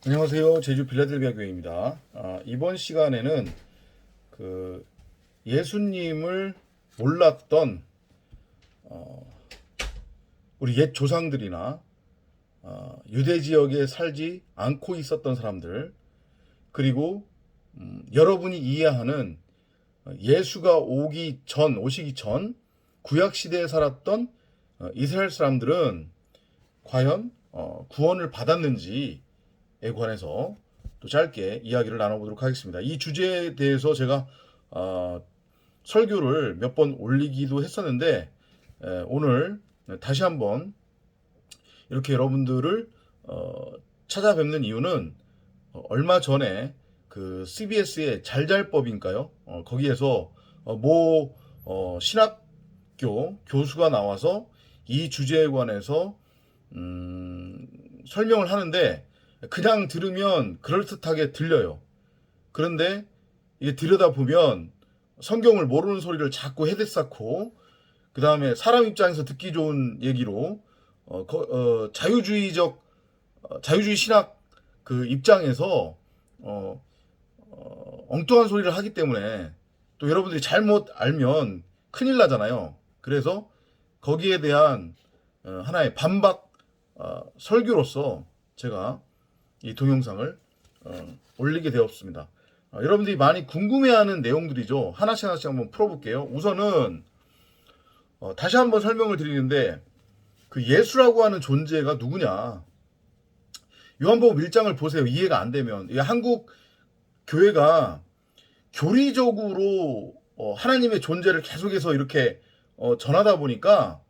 안녕하세요. 제주 빌라델비아 교회입니다. 이번 시간에는 예수님을 몰랐던 우리 옛 조상들이나 유대 지역에 살지 않고 있었던 사람들, 그리고 여러분이 이해하는 예수가 오시기 전 구약 시대에 살았던 이스라엘 사람들은 과연 구원을 받았는지에 관해서 또 짧게 이야기를 나눠보도록 하겠습니다. 이 주제에 대해서 제가 설교를 몇 번 올리기도 했었는데 오늘 다시 한번 이렇게 여러분들을 찾아뵙는 이유는 얼마 전에 그 CBS의 잘잘법인가요? 거기에서 모 신학교 교수가 나와서 이 주제에 관해서 설명을 하는데 그냥 들으면 그럴듯하게 들려요. 그런데 이게 들여다보면 성경을 모르는 소리를 자꾸 헤드 쌓고 그 다음에 사람 입장에서 듣기 좋은 얘기로 자유주의 신학 그 입장에서 엉뚱한 소리를 하기 때문에 또 여러분들이 잘못 알면 큰일 나잖아요. 그래서 거기에 대한 하나의 반박 설교로서 제가 이 동영상을 올리게 되었습니다. 여러분들이 많이 궁금해하는 내용들이죠. 하나씩 한번 풀어볼게요. 우선은 다시 한번 설명을 드리는데 그 예수라고 하는 존재가 누구냐. 요한복음 1장을 보세요. 이해가 안 되면. 한국 교회가 교리적으로 하나님의 존재를 계속해서 이렇게 전하다 보니까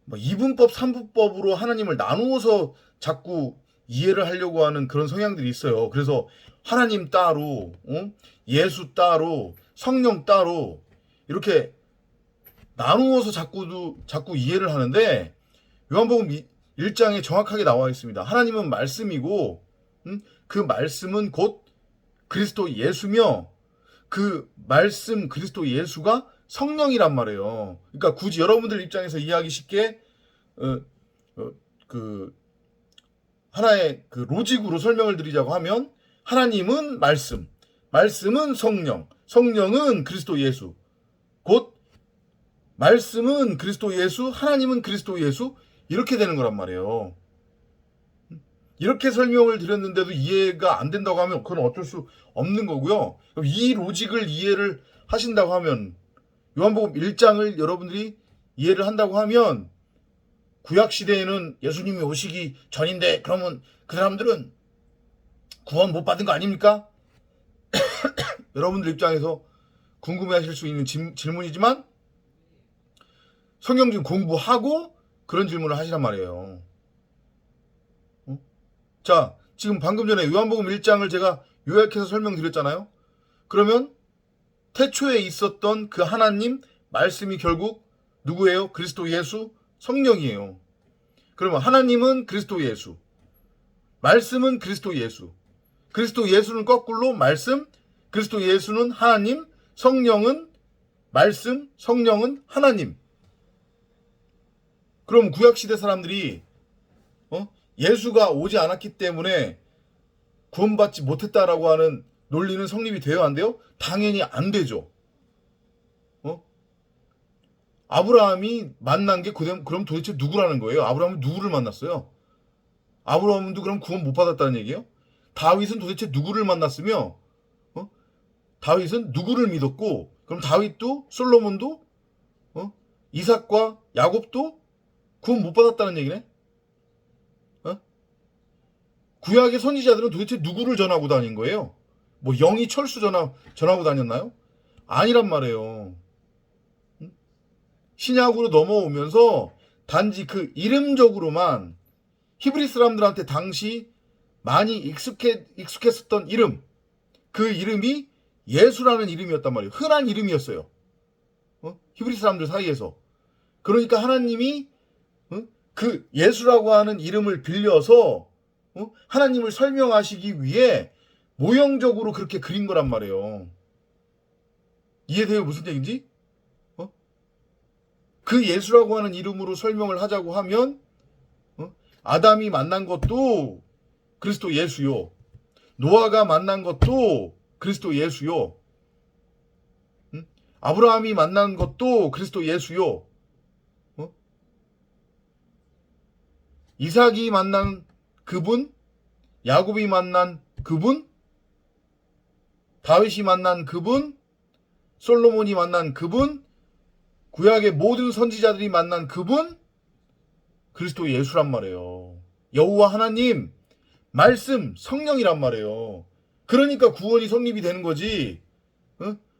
뭐 2분법, 3분법으로 하나님을 나누어서 자꾸 이해를 하려고 하는 그런 성향들이 있어요. 그래서 하나님 따로, 예수 따로, 성령 따로 이렇게 나누어서 자꾸 이해를 하는데 요한복음 1장에 정확하게 나와 있습니다. 하나님은 말씀이고 그 말씀은 곧 그리스도 예수며 그 말씀 그리스도 예수가 성령이란 말이에요. 그러니까 굳이 여러분들 입장에서 이해하기 쉽게 하나의 그 로직으로 설명을 드리자고 하면 하나님은 말씀, 말씀은 성령, 성령은 그리스도 예수, 곧 말씀은 그리스도 예수, 하나님은 그리스도 예수 이렇게 되는 거란 말이에요. 이렇게 설명을 드렸는데도 이해가 안 된다고 하면 그건 어쩔 수 없는 거고요. 이 로직을 이해를 하신다고 하면 요한복음 1장을 여러분들이 이해를 한다고 하면 구약 시대에는 예수님이 오시기 전인데 그러면 그 사람들은 구원 못 받은 거 아닙니까? 여러분들 입장에서 궁금해하실 수 있는 질문이지만 성경 좀 공부하고 그런 질문을 하시란 말이에요. 자, 지금 방금 전에 요한복음 1장을 제가 요약해서 설명드렸잖아요. 그러면 태초에 있었던 그 하나님 말씀이 결국 누구예요? 그리스도 예수 성령이에요. 그러면 하나님은 그리스도 예수, 말씀은 그리스도 예수, 그리스도 예수는 거꾸로 말씀, 그리스도 예수는 하나님, 성령은 말씀, 성령은 하나님. 그럼 구약시대 사람들이 예수가 오지 않았기 때문에 구원받지 못했다라고 하는 논리는 성립이 돼요, 안 돼요? 당연히 안 되죠. 아브라함이 만난 게 그럼 도대체 누구라는 거예요? 아브라함은 누구를 만났어요? 아브라함도 그럼 구원 못 받았다는 얘기예요? 다윗은 도대체 누구를 만났으며 다윗은 누구를 믿었고 그럼 다윗도 솔로몬도 이삭과 야곱도 구원 못 받았다는 얘기네? 구약의 선지자들은 도대체 누구를 전하고 다닌 거예요? 뭐 영이 철수 전하고 다녔나요? 아니란 말이에요. 신약으로 넘어오면서 단지 그 이름적으로만 히브리 사람들한테 당시 많이 익숙했었던 이름, 그 이름이 예수라는 이름이었단 말이에요. 흔한 이름이었어요. 히브리 사람들 사이에서. 그러니까 하나님이 그 예수라고 하는 이름을 빌려서 하나님을 설명하시기 위해 모형적으로 그렇게 그린 거란 말이에요. 이해돼요? 무슨 얘기인지? 그 예수라고 하는 이름으로 설명을 하자고 하면 아담이 만난 것도 그리스도 예수요. 노아가 만난 것도 그리스도 예수요. 아브라함이 만난 것도 그리스도 예수요. 이삭이 만난 그분, 야곱이 만난 그분, 다윗이 만난 그분, 솔로몬이 만난 그분, 구약의 모든 선지자들이 만난 그분, 그리스도 예수란 말이에요. 여호와 하나님, 말씀, 성령이란 말이에요. 그러니까 구원이 성립이 되는 거지.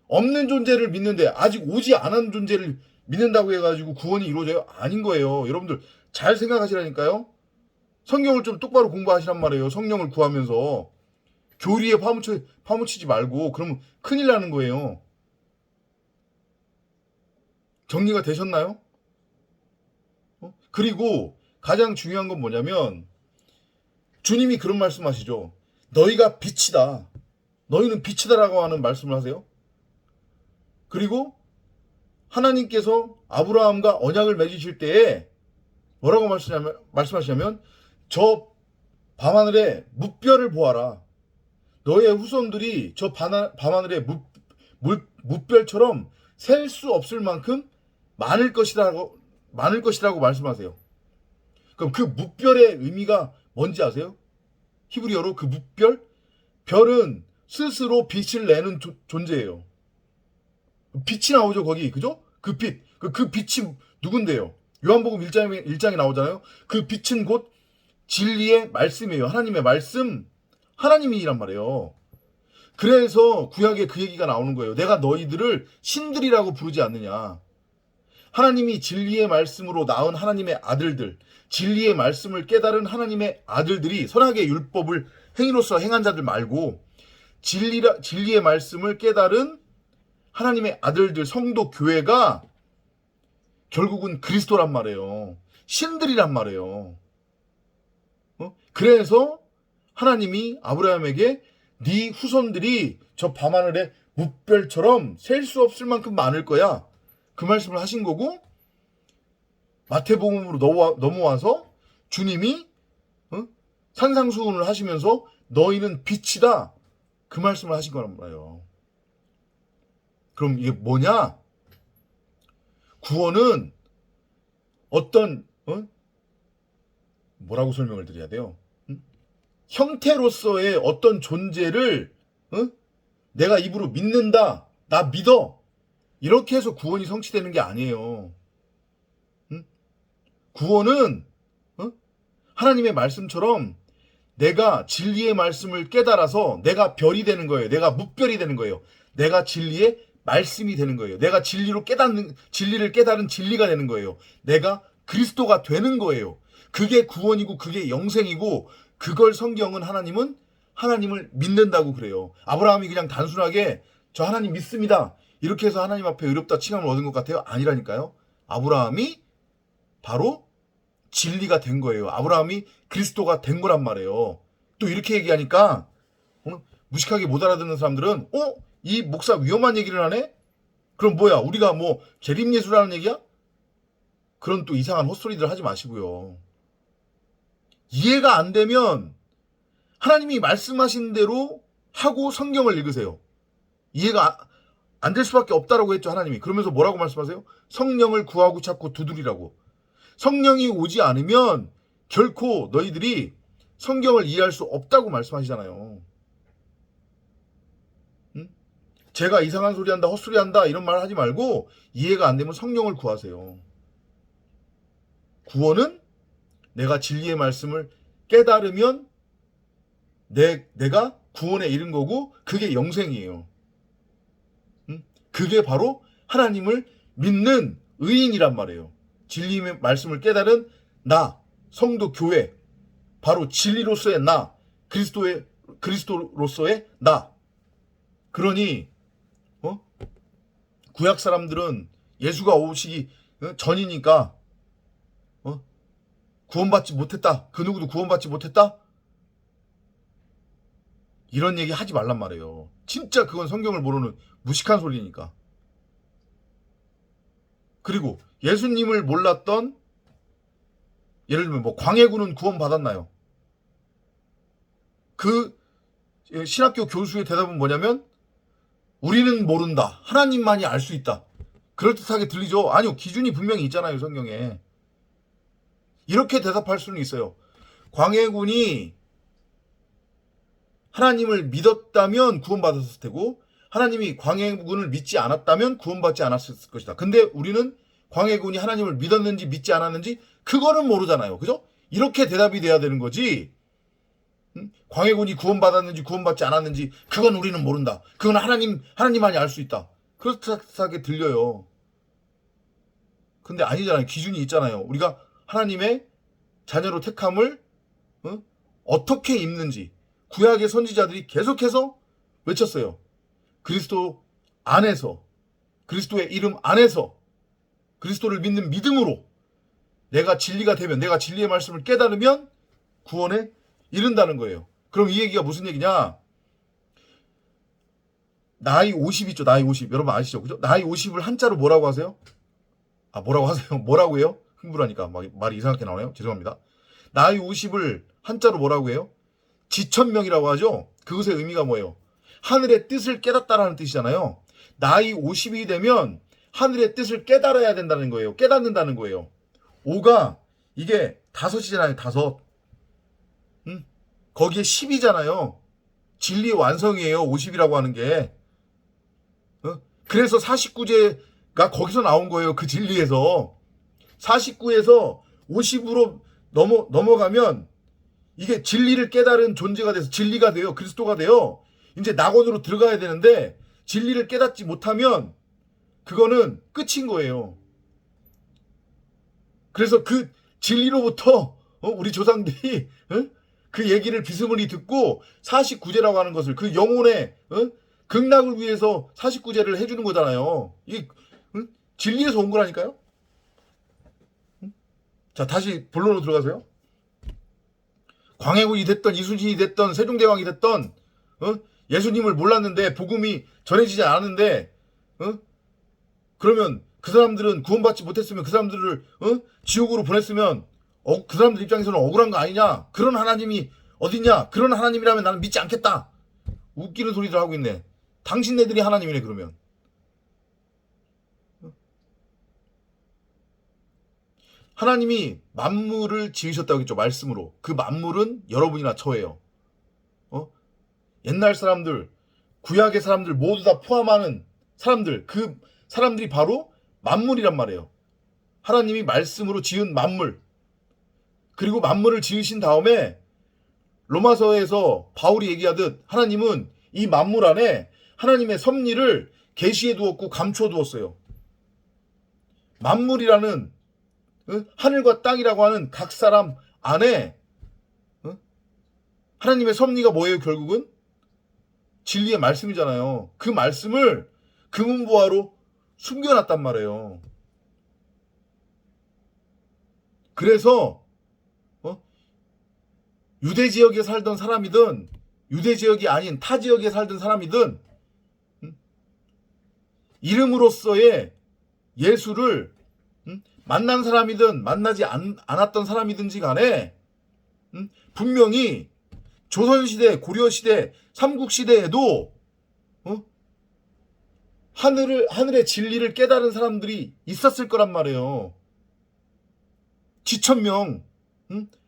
없는 존재를 믿는데 아직 오지 않은 존재를 믿는다고 해가지고 구원이 이루어져요? 아닌 거예요. 여러분들 잘 생각하시라니까요. 성경을 좀 똑바로 공부하시란 말이에요. 성령을 구하면서. 교리에 파묻히지 말고 그러면 큰일 나는 거예요. 정리가 되셨나요? 그리고 가장 중요한 건 뭐냐면 주님이 그런 말씀하시죠. 너희가 빛이다. 너희는 빛이다라고 하는 말씀을 하세요. 그리고 하나님께서 아브라함과 언약을 맺으실 때에 뭐라고 말씀하시냐면 저 밤하늘에 무별을 보아라. 너의 후손들이 저 밤하늘의 무별처럼 셀 수 없을 만큼 많을 것이라고 말씀하세요. 그럼 그 무별의 의미가 뭔지 아세요? 히브리어로 그 무별? 별은 스스로 빛을 내는 존재예요. 빛이 나오죠, 거기. 그죠? 그 빛. 그 빛이 누군데요? 요한복음 1장에 나오잖아요. 그 빛은 곧 진리의 말씀이에요. 하나님의 말씀. 하나님이란 말이에요. 그래서 구약에 그 얘기가 나오는 거예요. 내가 너희들을 신들이라고 부르지 않느냐. 하나님이 진리의 말씀으로 낳은 하나님의 아들들, 진리의 말씀을 깨달은 하나님의 아들들이 선악의 율법을 행위로서 행한 자들 말고 진리의 말씀을 깨달은 하나님의 아들들, 성도 교회가 결국은 그리스도란 말이에요. 신들이란 말이에요. 그래서 하나님이 아브라함에게 네 후손들이 저 밤하늘의 무별처럼 셀 수 없을 만큼 많을 거야. 그 말씀을 하신 거고 마태복음으로 넘어와서 주님이 산상수훈을 하시면서 너희는 빛이다. 그 말씀을 하신 거란 말이에요. 그럼 이게 뭐냐? 구원은 어떤 뭐라고 설명을 드려야 돼요? 형태로서의 어떤 존재를 내가 입으로 믿는다. 나 믿어. 이렇게 해서 구원이 성취되는 게 아니에요. 구원은 하나님의 말씀처럼 내가 진리의 말씀을 깨달아서 내가 별이 되는 거예요. 내가 무별이 되는 거예요. 내가 진리의 말씀이 되는 거예요. 내가 진리를 깨달은 진리가 되는 거예요. 내가 그리스도가 되는 거예요. 그게 구원이고 그게 영생이고 그걸 성경은 하나님을 믿는다고 그래요. 아브라함이 그냥 단순하게 저 하나님 믿습니다. 이렇게 해서 하나님 앞에 의롭다 칭함을 얻은 것 같아요? 아니라니까요. 아브라함이 바로 진리가 된 거예요. 아브라함이 그리스도가 된 거란 말이에요. 또 이렇게 얘기하니까 무식하게 못 알아듣는 사람들은 이 목사 위험한 얘기를 하네? 그럼 뭐야? 우리가 뭐 재림예수라는 얘기야? 그런 또 이상한 헛소리들 하지 마시고요. 이해가 안 되면 하나님이 말씀하신 대로 하고 성경을 읽으세요. 이해가 안 될 수밖에 없다라고 했죠, 하나님이. 그러면서 뭐라고 말씀하세요? 성령을 구하고 찾고 두드리라고. 성령이 오지 않으면 결코 너희들이 성경을 이해할 수 없다고 말씀하시잖아요. 제가 이상한 소리 한다, 헛소리 한다 이런 말 하지 말고 이해가 안 되면 성령을 구하세요. 구원은 내가 진리의 말씀을 깨달으면 내가 구원에 이른 거고 그게 영생이에요. 그게 바로 하나님을 믿는 의인이란 말이에요. 진리의 말씀을 깨달은 나, 성도 교회, 바로 진리로서의 나, 그리스도로서의 나. 그러니 구약 사람들은 예수가 오시기 전이니까 구원받지 못했다. 그 누구도 구원받지 못했다? 이런 얘기 하지 말란 말이에요. 진짜 그건 성경을 모르는 무식한 소리니까. 그리고 예수님을 몰랐던 예를 들면 뭐 광해군은 구원받았나요? 그 신학교 교수의 대답은 뭐냐면 우리는 모른다. 하나님만이 알 수 있다. 그럴듯하게 들리죠? 아니요. 기준이 분명히 있잖아요. 성경에. 이렇게 대답할 수는 있어요. 광해군이 하나님을 믿었다면 구원받았을 테고 하나님이 광해군을 믿지 않았다면 구원받지 않았을 것이다. 근데 우리는 광해군이 하나님을 믿었는지 믿지 않았는지 그거는 모르잖아요. 그죠? 이렇게 대답이 돼야 되는 거지. 광해군이 구원받았는지 구원받지 않았는지 그건 우리는 모른다. 그건 하나님만이 알 수 있다. 그렇게 들려요. 근데 아니잖아요. 기준이 있잖아요. 우리가 하나님의 자녀로 택함을 어떻게 입는지 구약의 선지자들이 계속해서 외쳤어요. 그리스도 안에서, 그리스도의 이름 안에서, 그리스도를 믿는 믿음으로 내가 진리가 되면, 내가 진리의 말씀을 깨달으면 구원에 이른다는 거예요. 그럼 이 얘기가 무슨 얘기냐? 나이 50 있죠. 나이 50. 여러분 아시죠? 그죠? 나이 50을 한자로 뭐라고 하세요? 뭐라고 하세요? 뭐라고 해요? 흥분하니까 말이 이상하게 나오네요. 죄송합니다. 나이 50을 한자로 뭐라고 해요? 지천명이라고 하죠. 그것의 의미가 뭐예요? 하늘의 뜻을 깨닫다라는 뜻이잖아요. 나이 50이 되면 하늘의 뜻을 깨달아야 된다는 거예요. 깨닫는다는 거예요. 5가 이게 5이잖아요. 5. 거기에 10이잖아요. 진리의 완성이에요. 50이라고 하는 게. 그래서 49제가 거기서 나온 거예요. 그 진리에서. 49에서 50으로 넘어가면 이게 진리를 깨달은 존재가 돼서 진리가 돼요. 그리스도가 돼요. 이제 낙원으로 들어가야 되는데 진리를 깨닫지 못하면 그거는 끝인 거예요. 그래서 그 진리로부터 우리 조상들이 그 얘기를 비스무리 듣고 49제라고 하는 것을 그 영혼의 극락을 위해서 49제를 해주는 거잖아요. 이게 진리에서 온 거라니까요. 자, 다시 본론으로 들어가세요. 광해군이 됐던 이순신이 됐던 세종대왕이 됐던 예수님을 몰랐는데 복음이 전해지지 않았는데 그러면 그 사람들은 구원받지 못했으면 그 사람들을 지옥으로 보냈으면 그 사람들 입장에서는 억울한 거 아니냐? 그런 하나님이 어딨냐? 그런 하나님이라면 나는 믿지 않겠다. 웃기는 소리들 하고 있네. 당신네들이 하나님이네 그러면. 하나님이 만물을 지으셨다고 했죠. 말씀으로. 그 만물은 여러분이나 저예요. 옛날 사람들, 구약의 사람들 모두 다 포함하는 사람들, 그 사람들이 바로 만물이란 말이에요. 하나님이 말씀으로 지은 만물. 그리고 만물을 지으신 다음에 로마서에서 바울이 얘기하듯 하나님은 이 만물 안에 하나님의 섭리를 계시해 두었고 감춰 두었어요. 만물이라는 하늘과 땅이라고 하는 각 사람 안에 하나님의 섭리가 뭐예요? 결국은 진리의 말씀이잖아요. 그 말씀을 금은보화로 숨겨놨단 말이에요. 그래서 유대 지역에 살던 사람이든 유대 지역이 아닌 타 지역에 살던 사람이든 이름으로서의 예수를 만난 사람이든 만나지 않았던 사람이든지 간에 분명히 조선시대, 고려시대, 삼국시대에도 하늘의 진리를 깨달은 사람들이 있었을 거란 말이에요. 지천명,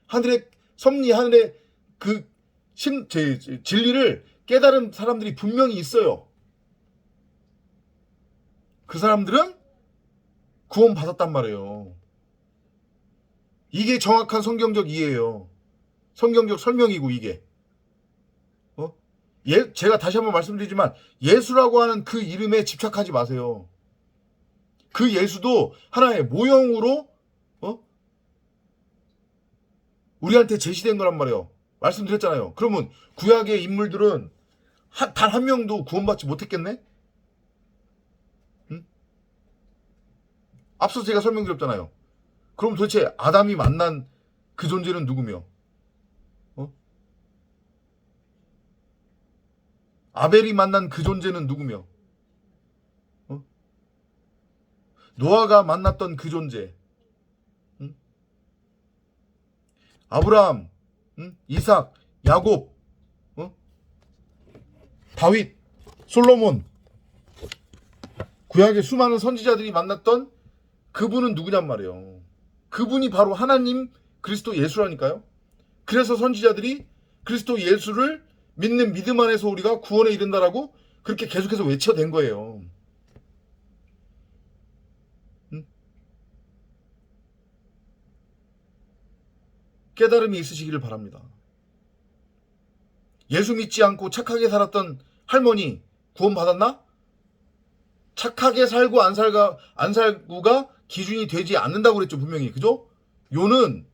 하늘의 섭리, 하늘의 그 진리를 깨달은 사람들이 분명히 있어요. 그 사람들은 구원 받았단 말이에요. 이게 정확한 성경적 이해예요. 성경적 설명이고 이게. 제가 다시 한번 말씀드리지만 예수라고 하는 그 이름에 집착하지 마세요. 그 예수도 하나의 모형으로 우리한테 제시된 거란 말이에요. 말씀드렸잖아요. 그러면 구약의 인물들은 단 한 명도 구원받지 못했겠네? 앞서 제가 설명드렸잖아요. 그럼 도대체 아담이 만난 그 존재는 누구며? 아벨이 만난 그 존재는 누구며? 노아가 만났던 그 존재. 아브라함, 이삭, 야곱, 다윗, 솔로몬, 구약의 수많은 선지자들이 만났던 그분은 누구냔 말이에요. 그분이 바로 하나님 그리스도 예수라니까요. 그래서 선지자들이 그리스도 예수를 믿는 믿음 안에서 우리가 구원에 이른다라고 그렇게 계속해서 외쳐댄 거예요. 깨달음이 있으시기를 바랍니다. 예수 믿지 않고 착하게 살았던 할머니 구원 받았나? 착하게 살고 안 살고가 기준이 되지 않는다고 그랬죠, 분명히. 그죠? 요는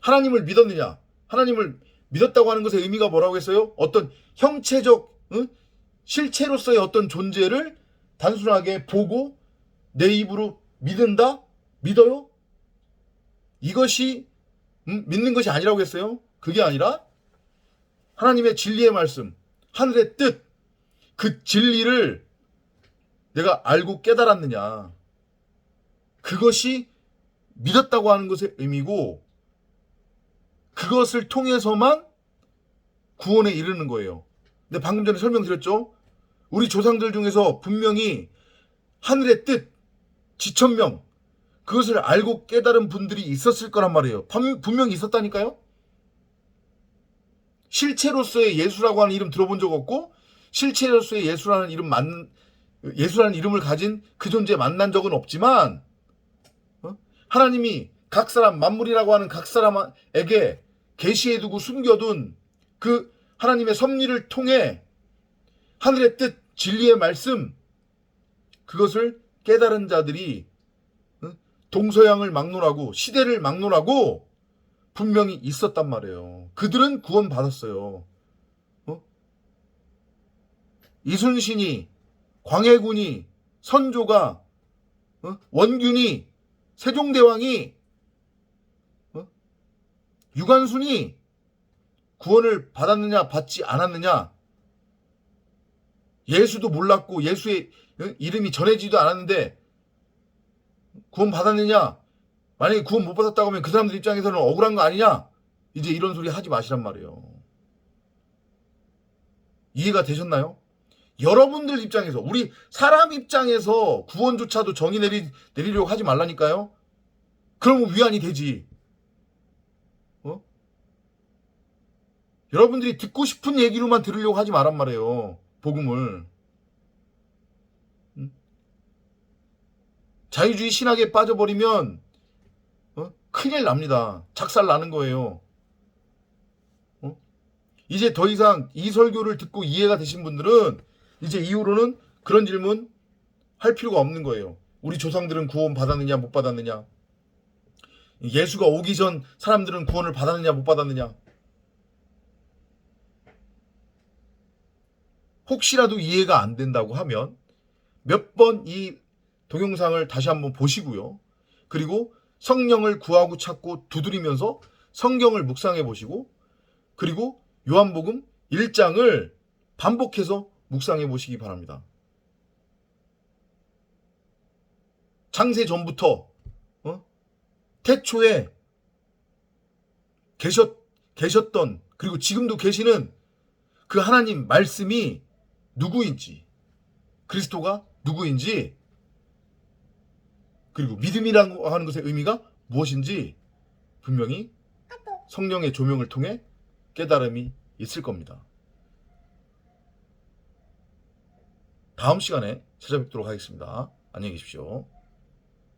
하나님을 믿었느냐? 하나님을 믿었다고 하는 것의 의미가 뭐라고 했어요? 어떤 형체적 실체로서의 어떤 존재를 단순하게 보고 내 입으로 믿는다? 믿어요? 이것이 믿는 것이 아니라고 했어요. 그게 아니라 하나님의 진리의 말씀, 하늘의 뜻, 그 진리를 내가 알고 깨달았느냐. 그것이 믿었다고 하는 것의 의미고, 그것을 통해서만 구원에 이르는 거예요. 근데 방금 전에 설명드렸죠. 우리 조상들 중에서 분명히 하늘의 뜻, 지천명, 그것을 알고 깨달은 분들이 있었을 거란 말이에요. 분명히 있었다니까요. 실체로서의 예수라고 하는 이름 들어본 적 없고, 실체로서의 예수라는 이름을 가진 그 존재 만난 적은 없지만, 하나님이 각 사람, 만물이라고 하는 각 사람에게 계시해두고 숨겨둔 그 하나님의 섭리를 통해 하늘의 뜻, 진리의 말씀, 그것을 깨달은 자들이 동서양을 막론하고 시대를 막론하고 분명히 있었단 말이에요. 그들은 구원 받았어요. 이순신이, 광해군이, 선조가, 원균이, 세종대왕이, 유관순이 구원을 받았느냐 받지 않았느냐, 예수도 몰랐고 예수의 이름이 전해지지도 않았는데 구원 받았느냐, 만약에 구원 못 받았다고 하면 그 사람들 입장에서는 억울한 거 아니냐, 이제 이런 소리 하지 마시란 말이에요. 이해가 되셨나요? 여러분들 입장에서, 우리 사람 입장에서 구원조차도 정의 내리려고 하지 말라니까요. 그러면 위안이 되지. 여러분들이 듣고 싶은 얘기로만 들으려고 하지 말란 말이에요. 복음을. 자유주의 신학에 빠져버리면 큰일 납니다. 작살 나는 거예요. 이제 더 이상 이 설교를 듣고 이해가 되신 분들은 이제 이후로는 그런 질문 할 필요가 없는 거예요. 우리 조상들은 구원 받았느냐 못 받았느냐, 예수가 오기 전 사람들은 구원을 받았느냐 못 받았느냐, 혹시라도 이해가 안 된다고 하면 몇 번 이 동영상을 다시 한번 보시고요. 그리고 성령을 구하고 찾고 두드리면서 성경을 묵상해 보시고, 그리고 요한복음 1장을 반복해서 묵상해 보시기 바랍니다. 창세 전부터 태초에 계셨던, 그리고 지금도 계시는 그 하나님 말씀이 누구인지, 그리스도가 누구인지, 그리고 믿음이라고 하는 것의 의미가 무엇인지 분명히 성령의 조명을 통해 깨달음이 있을 겁니다. 다음 시간에 찾아뵙도록 하겠습니다. 안녕히 계십시오.